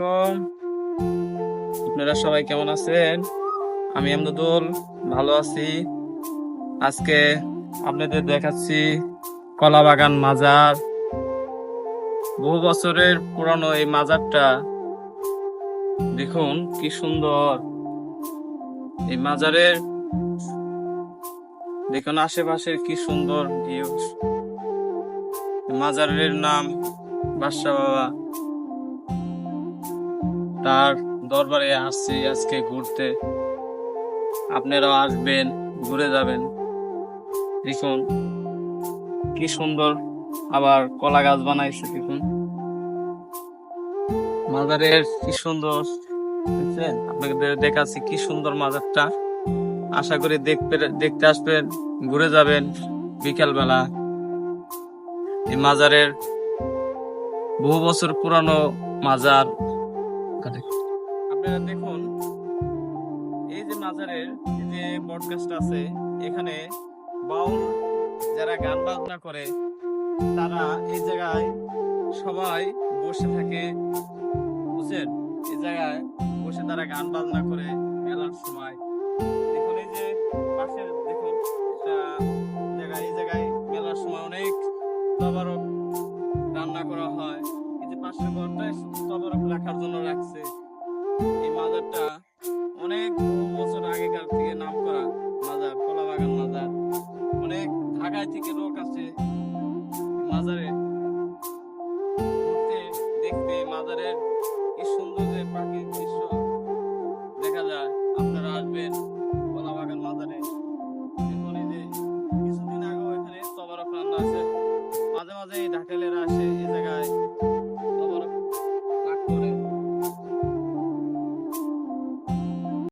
আলাইকুম। আপনারা সবাই কেমন আছেন? আমি আমদাদুল ভালো আছি। আজকে আপনাদের দেখাচ্ছি কলা বাগান মাজার। বহু বছরের পুরানো এই মাজারটা দেখুন কি সুন্দর। এই মাজারের দেখুন আশেপাশের কি সুন্দর ভিউ। মাজারের নাম বাদশা বাবা। তার দরবারে আসছি আজকে ঘুরতে। আপনারাও আসবেন, ঘুরে যাবেন। দেখুন কি সুন্দর, আবার কলা গাছ বানাইছে। দেখুন মাজারের কি সুন্দর, বুঝছেন? আপনাদের দেখাচ্ছি কি সুন্দর মাজারটা। আশা করি দেখতে আসবেন, ঘুরে যাবেন বিকেল বেলা। এই মাজারের বহু বছর পুরানো মাজার। আপনারা দেখুন এই যে মাজারের এই যে বটগাছটা আছে, এখানে বাউল যারা গান বাজনা করে তারা এই জায়গায় সবাই বসে থাকে, বুঝছেন? এই জায়গায় বসে তারা গান বাজনা করে মেলার সময়। দেখুন এই যে পাশে দেখুন একটা জায়গায়, এই জায়গায় মেলার সময় অনেক তবারক রান্না করা হয়। এই যে পাশের ঘরটায় শুধু তবারক রাখার জন্য রাখছে। এই মাজারটা অনেক বহু বছর আগেকার থেকে নাম করা মাজার, কলা বাগান মাজার। অনেক ঢাকায় থেকে লোক আছে মাজারে ঘুরতে, দেখতে। মাজারের কি সুন্দর